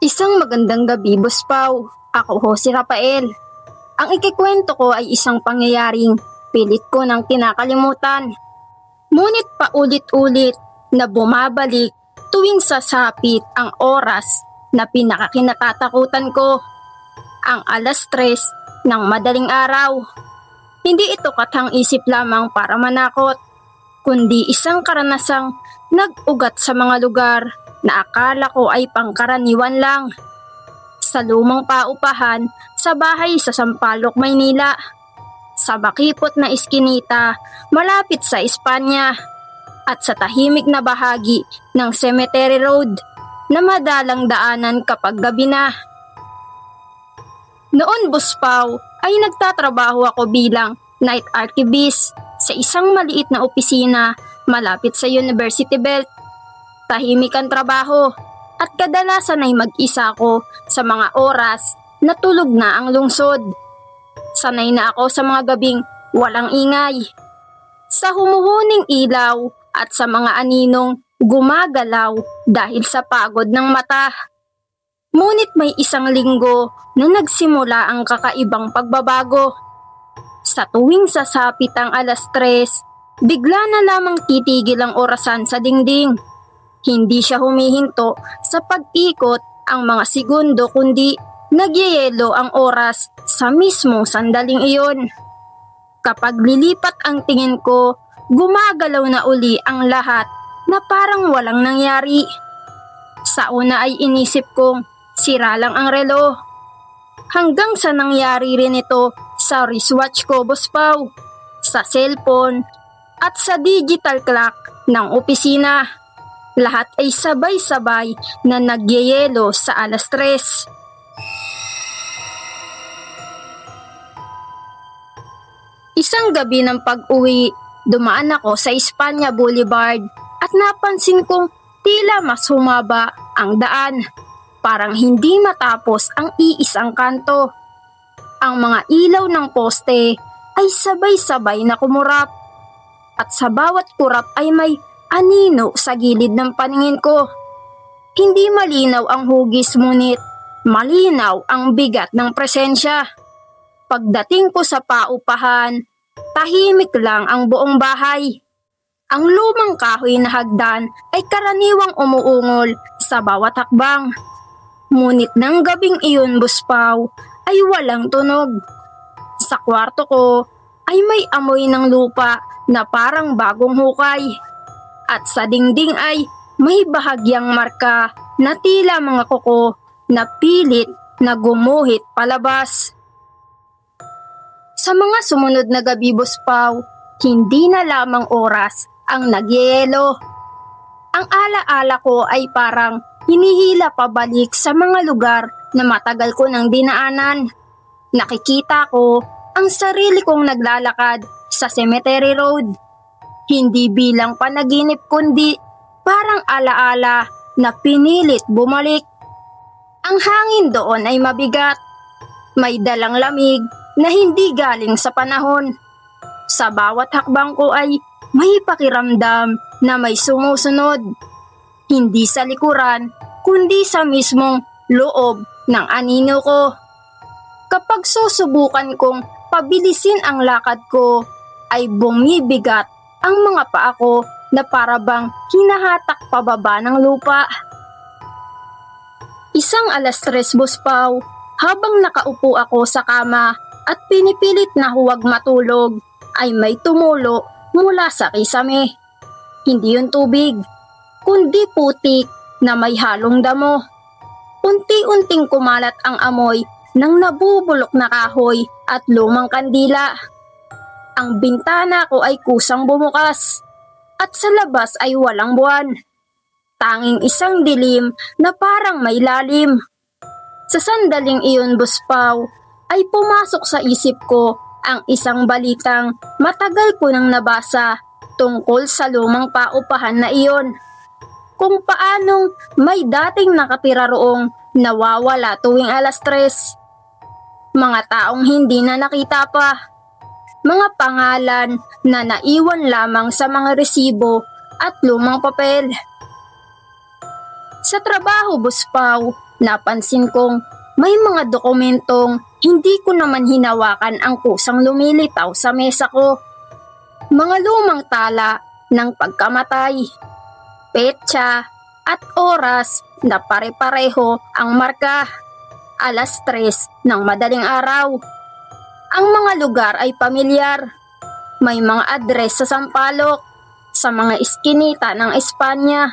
Isang magandang gabi, Boss Pau. Ako ho si Rafael. Ang ikikwento ko ay isang pangyayaring pilit ko nang kinakalimutan. Ngunit paulit-ulit na bumabalik tuwing sasapit ang oras na pinakakinatatakutan ko. Ang 3:00 ng madaling araw. Hindi ito kathang-isip lamang para manakot, kundi isang karanasang nag-ugat sa mga lugar na akala ko ay pangkaraniwan lang. Sa lumang paupahan sa bahay sa Sampaloc, Maynila. Sa makipot na iskinita malapit sa Espanya. At sa tahimik na bahagi ng Cemetery Road na madalang daanan kapag gabi na. Noon, Boss Pau, ay nagtatrabaho ako bilang night archivist sa isang maliit na opisina malapit sa University Belt. Tahimik ang trabaho at kadalasan ay mag-isa ako sa mga oras na tulog na ang lungsod. Sanay na ako sa mga gabing walang ingay. Sa humuhuning ilaw at sa mga aninong gumagalaw dahil sa pagod ng mata. Ngunit may isang linggo na nagsimula ang kakaibang pagbabago. Sa tuwing sasapit ang 3:00, bigla na lamang titigil ang orasan sa dingding. Hindi siya humihinto sa pag-ikot ang mga segundo kundi nagyayelo ang oras sa mismong sandaling iyon. Kapag lilipat ang tingin ko, gumagalaw na uli ang lahat na parang walang nangyari. Sa una ay inisip kong sira lang ang relo. Hanggang sa nangyari rin ito sa wristwatch ko, Boss Pau, sa cellphone at sa digital clock ng opisina. Lahat ay sabay-sabay na nagyayelo sa 3:00. Isang gabi ng pag-uwi, dumaan ako sa Espanya Boulevard at napansin kong tila mas humaba ang daan. Parang hindi matapos ang iisang kanto. Ang mga ilaw ng poste ay sabay-sabay na kumurap. At sa bawat kurap ay may anino sa gilid ng paningin ko. Hindi malinaw ang hugis ngunit malinaw ang bigat ng presensya. Pagdating ko sa paupahan, tahimik lang ang buong bahay. Ang lumang kahoy na hagdan ay karaniwang umuungol sa bawat hakbang. Ngunit ng gabing iyon, Boss Pau, ay walang tunog. Sa kwarto ko ay may amoy ng lupa na parang bagong hukay. At sa dingding ay may bahagyang marka na tila mga kuko na pilit na gumuhit palabas. Sa mga sumunod na gabi, Boss Pau, hindi na lamang oras ang nagyayelo. Ang alaala ko ay parang hinihila pabalik sa mga lugar na matagal ko nang dinaanan. Nakikita ko ang sarili kong naglalakad sa Cemetery Road. Hindi bilang panaginip kundi parang alaala na pinilit bumalik. Ang hangin doon ay mabigat. May dalang lamig na hindi galing sa panahon. Sa bawat hakbang ko ay may pakiramdam na may sumusunod. Hindi sa likuran, kundi sa mismong loob ng anino ko. Kapag susubukan kong pabilisin ang lakad ko, ay bumibigat ang mga paa ko na parabang hinahatak pababa ng lupa. Isang 3:00, Boss Pau, habang nakaupo ako sa kama at pinipilit na huwag matulog, ay may tumulo mula sa kisame. Hindi yun tubig, kundi putik na may halong damo. Unti-unting kumalat ang amoy ng nabubulok na kahoy at lumang kandila. Ang bintana ko ay kusang bumukas at sa labas ay walang buwan. Tanging isang dilim na parang may lalim. Sa sandaling iyon, Boss Pau, ay pumasok sa isip ko ang isang balitang matagal ko nang nabasa tungkol sa lumang paupahan na iyon. Kung paanong may dating nakatira roong nawawala tuwing 3:00. Mga taong hindi na nakita pa. mga pangalan na naiwan lamang sa mga resibo at lumang papel. Sa trabaho, Boss Pao, napansin kong may mga dokumentong hindi ko naman hinawakan ang kusang lumilitaw sa mesa ko. Mga lumang tala ng pagkamatay, petsa at oras na pare-pareho ang marka. 3:00 ng madaling araw. Ang mga lugar ay pamilyar. May mga address sa Sampaloc, sa mga iskinita ng Espanya,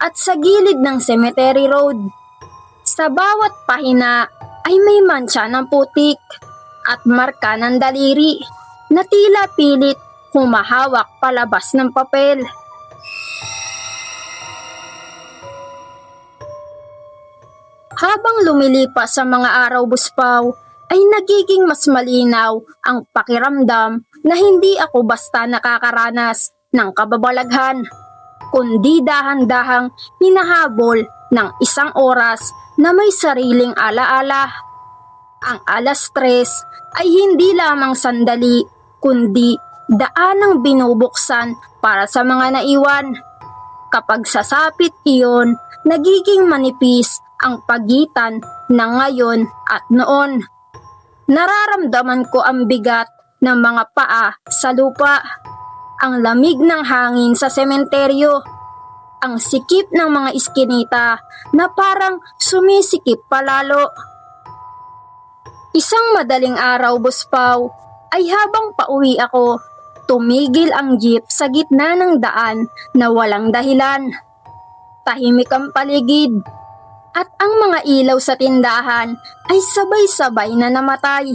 at sa gilid ng Cemetery Road. Sa bawat pahina ay may mantsa ng putik at marka ng daliri na tila pilit humahawak palabas ng papel. Habang lumilipas sa mga araw, Boss Pao, ay nagiging mas malinaw ang pakiramdam na hindi ako basta nakakaranas ng kababalaghan, kundi dahan-dahang hinahabol ng isang oras na may sariling alaala. Ang 3:00 ay hindi lamang sandali, kundi daanang binubuksan para sa mga naiwan. Kapag sasapit iyon, nagiging manipis ang pagitan ng ngayon at noon. Nararamdaman ko ang bigat ng mga paa sa lupa, ang lamig ng hangin sa sementeryo, ang sikip ng mga iskinita na parang sumisikip palalo. Isang madaling araw, Boss Pao, ay habang pauwi ako, tumigil ang jeep sa gitna ng daan na walang dahilan. Tahimik ang paligid, at ang mga ilaw sa tindahan ay sabay-sabay na namatay.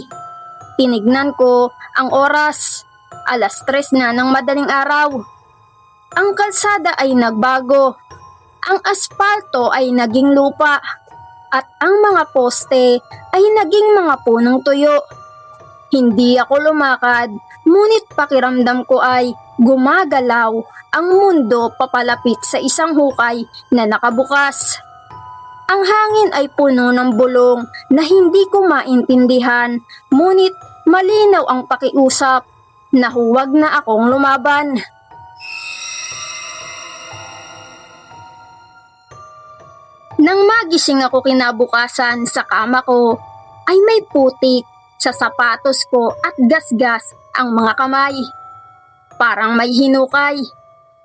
Tinignan ko ang oras, 3:00 na ng madaling araw. Ang kalsada ay nagbago, ang aspalto ay naging lupa, at ang mga poste ay naging mga punong tuyo. Hindi ako lumakad, ngunit pakiramdam ko ay gumagalaw ang mundo papalapit sa isang hukay na nakabukas. Ang hangin ay puno ng bulong na hindi ko maintindihan, ngunit malinaw ang pakiusap na huwag na akong lumaban. Nang magising ako kinabukasan sa kama ko, ay may putik sa sapatos ko at gasgas ang mga kamay. Parang may hinukay.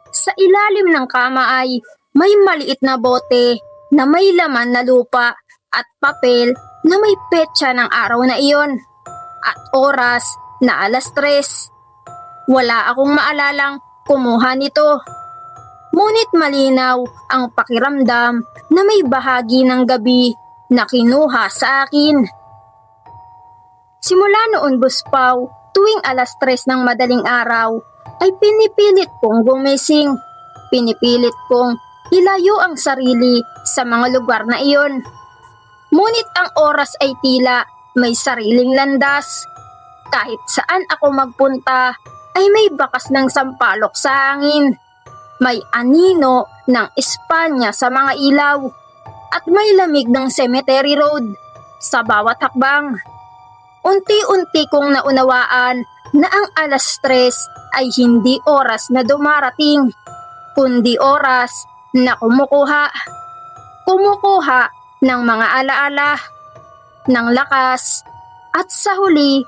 Sa ilalim ng kama ay may maliit na bote na may laman na lupa at papel na may petsa ng araw na iyon at oras na 3:00. Wala akong maalalang kumuha nito. Ngunit malinaw ang pakiramdam na may bahagi ng gabi na kinuha sa akin. Simula noon, Boss Pao, tuwing 3:00 ng madaling araw, ay pinipilit kong gumising. Pinipilit kong ilayo ang sarili sa mga lugar na iyon. Ngunit ang oras ay tila may sariling landas. Kahit saan ako magpunta, ay may bakas ng sampalok sa hangin. May anino ng Espanya sa mga ilaw, at may lamig ng Cemetery Road sa bawat hakbang. Unti-unti kong naunawaan na ang 3:00 ay hindi oras na dumarating, kundi oras na kumukuha. Kumukuha ng mga alaala, ng lakas, at sa huli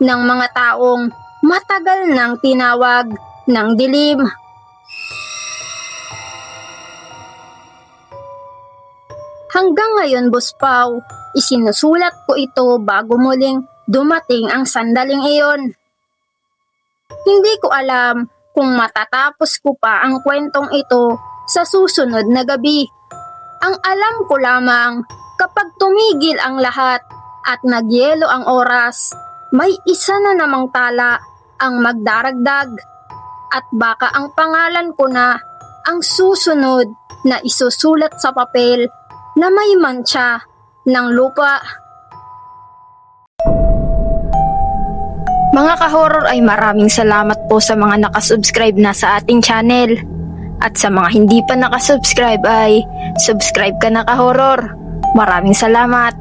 ng mga taong matagal nang tinawag ng dilim. Hanggang ngayon, Boss Pao, isinusulat ko ito bago muling dumating ang sandaling iyon. Hindi ko alam kung matatapos ko pa ang kwentong ito sa susunod na gabi. Ang alam ko lamang, kapag tumigil ang lahat at nagyelo ang oras, may isa na namang tala ang magdaragdag, at baka ang pangalan ko na ang susunod na isusulat sa papel na may mantsa ng lupa. Mga ka-horror, ay maraming salamat po sa mga nakasubscribe na sa ating channel. At sa mga hindi pa nakasubscribe ay subscribe ka na, ka-horror. Maraming salamat.